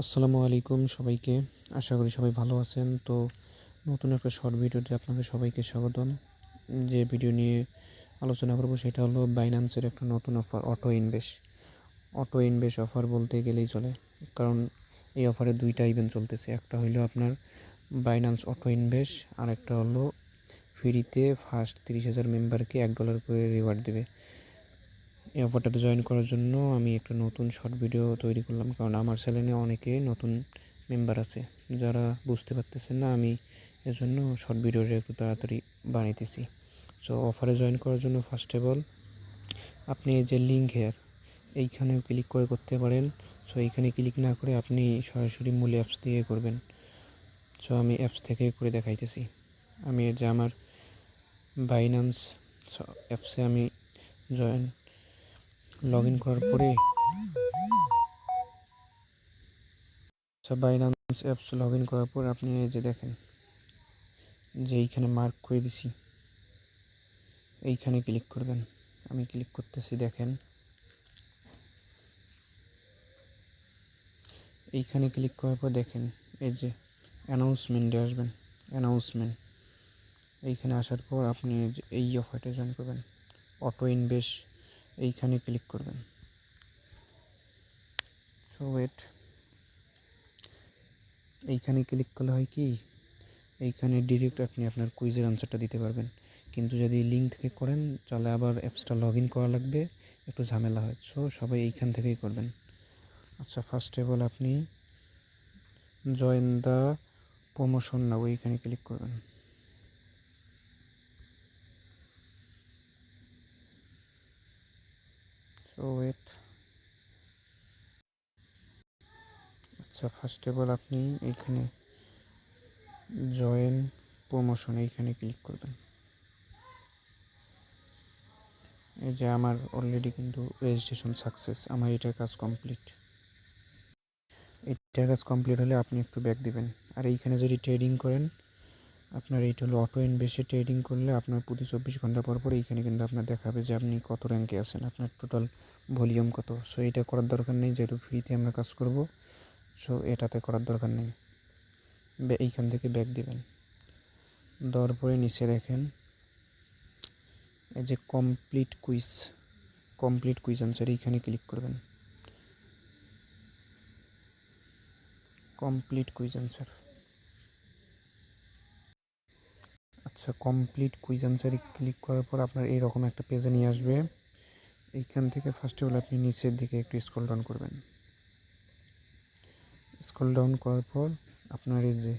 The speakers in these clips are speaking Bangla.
আসসালামু আলাইকুম সবাইকে। আশা করি সবাই ভালো আছেন। তো নতুন একটা শর্ট ভিডিওতে আপনাদের সবাইকে স্বাগতম। যে ভিডিও নিয়ে আলোচনা করব সেটা হলো বাইন্যান্সের একটা নতুন অফার অটো ইনভেস্ট অফার বলতে গেলেই চলে। কারণ এই অফারে 2টা ইভেন্ট চলতেছে। একটা হলো আপনার বাইন্যান্স অটো ইনভেস্ট, আর একটা হলো ফ্রিতে ফার্স্ট 30,000 মেম্বারকে $1 করে রিওয়ার্ড দেবে। এই অফারটাতে জয়েন করার জন্য আমি একটা নতুন শর্ট ভিডিও তৈরি করলাম, কারণ আমার চ্যানেলে অনেকে নতুন মেম্বার আছে যারা বুঝতে পারতেছেন না। আমি এর জন্য শর্ট ভিডিওটা একটু তাড়াতাড়ি বানাইতেছি। সো অফারে জয়েন করার জন্য ফার্স্ট অফ অল আপনি এই যে লিঙ্ক এইখানেও ক্লিক করে করতে পারেন। সো এইখানে ক্লিক না করে আপনি সরাসরি মূল অ্যাপস দিয়ে করবেন। সো আমি অ্যাপস থেকে করে দেখাইতেছি। আমি এই যে আমার বাইন্যান্স অ্যাপসে আমি লগ ইন করার পরে বাইন্যান্স অ্যাপস লগ ইন করার পর আপনি এই যে দেখেন যে এইখানে মার্ক করে দিছি, এইখানে ক্লিক করবেন। আমি ক্লিক করতেছি। দেখেন এইখানে ক্লিক করার পর দেখেন এই যে অ্যানাউন্সমেন্টে আসবেন। এইখানে আসার পর আপনি এই অফারটা জয়েন করবেন, অটো ইনভেস্ট। এইখানে ক্লিক করবেন। সো এইখানে ক্লিক করলে হয় কি, এইখানে ডিরেক্ট আপনি আপনার কুইজের আনসারটা দিতে পারবেন। কিন্তু যদি লিঙ্ক থেকে করেন তাহলে আবার অ্যাপসটা লগ ইন করা লাগবে, একটু ঝামেলা হয়। সো সবাই এইখান থেকেই করবেন। আচ্ছা, ফার্স্ট অফ অল আপনি জয়েন দ্য প্রমোশন নাও এইখানে ক্লিক করবেন। সো আচ্ছা, ফার্স্ট অফ অল আপনি এইখানে জয়েন প্রমোশন এইখানে ক্লিক করবেন। এই যে আমার অলরেডি কিন্তু রেজিস্ট্রেশন সাকসেস, আমার এটার কাজ কমপ্লিট। হলে আপনি একটু ব্যাক দিবেন। আর এইখানে যদি ট্রেডিং করেন, আপনার এইটা হলো অটো ইনভেস্টে ট্রেডিং করলে আপনার প্রতি 24 ঘন্টা পর পর এইখানে কিন্তু আপনার দেখাবে যে আপনি কত র্যাঙ্কে আছেন, আপনার টোটাল ভলিউম কত। সো এটা করার দরকার নেই, যেহেতু ফ্রিতে আমরা কাজ করব। সো এটাতে করার দরকার নেই। এইখান থেকে ব্যাক দিবেন। দেওয়ার পরে নিচে দেখেন এই যে কমপ্লিট কুইজ আনসার, এইখানে ক্লিক করবেন। Complete quiz answer. আচ্ছা, কমপ্লিট কুইজ আনসারে ক্লিক করার পর আপনার এইরকম একটা পেজে নিয়ে আসবে। এইখান থেকে ফার্স্ট অফ অল আপনি নিচের দিকে একটু স্ক্রল ডাউন করবেন। স্ক্রল ডাউন করার পর আপনার এই যে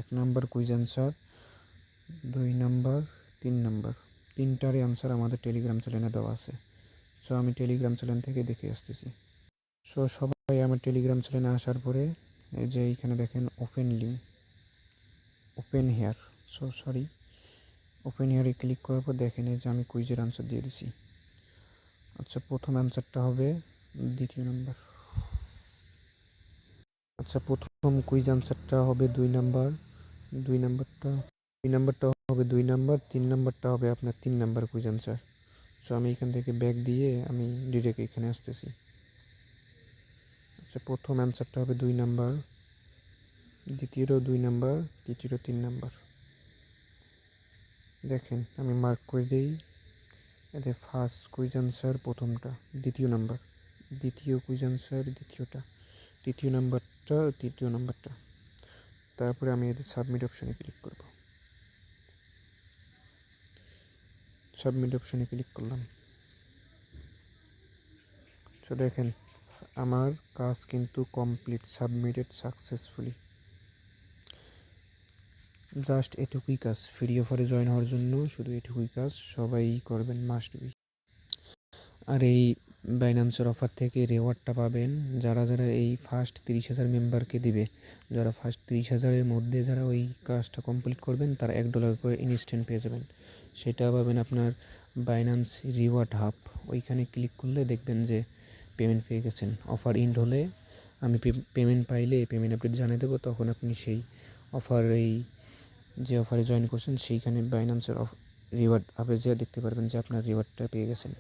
1 number quiz answer, 2 number, 3 number, তিনটারই আনসার আমাদের টেলিগ্রাম চ্যানেলে দেওয়া আছে। সো আমি টেলিগ্রাম চ্যানেল থেকে দেখে আসতেছি। সো সবাই আমার টেলিগ্রাম চ্যানেলে আসার পরে এই যে এইখানে দেখেন ওপেন হিয়ারে ক্লিক করার পর দেখেন এই যে আমি কুইজের আনসার দিয়ে দিছি। আচ্ছা, প্রথম অ্যান্সারটা হবে 2 নাম্বার। আচ্ছা, প্রথম কুইজ আনসারটা হবে 2 নাম্বার। 2 নাম্বারটা হবে 2 নাম্বার। 3 নাম্বারটা হবে আপনার 3 নাম্বার কুইজ আনসার। সো আমি এখান থেকে ব্যাক দিয়ে আমি ডিরেক্ট এখানে আসতেছি। আচ্ছা, প্রথম অ্যান্সারটা হবে 2 নাম্বার, দ্বিতীয়টাও 2 নাম্বার, তৃতীয়টা 3 নাম্বার। দেখেন আমি মার্ক করে দিই। এতে ফার্স্ট কুইজ আনসার প্রথমটা, দ্বিতীয় নাম্বার, দ্বিতীয় কুইজ আনসার দ্বিতীয়টা, তৃতীয় নাম্বারটা, তৃতীয় নাম্বারটা। তারপরে আমি এতে সাবমিট অপশানে ক্লিক করব। সাবমিট অপশানে ক্লিক করলাম। সো দেখেন আমার কাজ কিন্তু কমপ্লিট, সাবমিটেড সাকসেসফুলি। জাস্ট এটুকুই কাজ। ফ্রি অফারে জয়েন হওয়ার জন্য শুধু এটুকুই কাজ, সবাই করবেন, মাস্ট বি। আর এই বাইন্যান্সের অফার থেকে রিওয়ার্ডটা পাবেন যারা এই ফার্স্ট 30,000 মেম্বারকে দিবে। যারা ফার্স্ট 30,000-এর মধ্যে যারা ওই কাজটা কমপ্লিট করবেন তারা $1 করে ইনস্ট্যান্ট পেয়ে যাবেন। সেটা পাবেন আপনার বাইন্যান্স রিওয়ার্ড হাব। ওইখানে ক্লিক করলে দেখবেন যে পেমেন্ট পেয়ে গেছেন। অফার ইন্ড হলে আমি পেমেন্ট পাইলে পেমেন্ট আপডেট জানিয়ে দেবো, তখন আপনি সেই যে অফারে জয়েন করছেন সেইখানে বাইন্যান্সের রিওয়ার্ড হাবে যেয়ে দেখতে পারবেন যে আপনার রিওয়ার্ডটা পেয়ে গেছেন।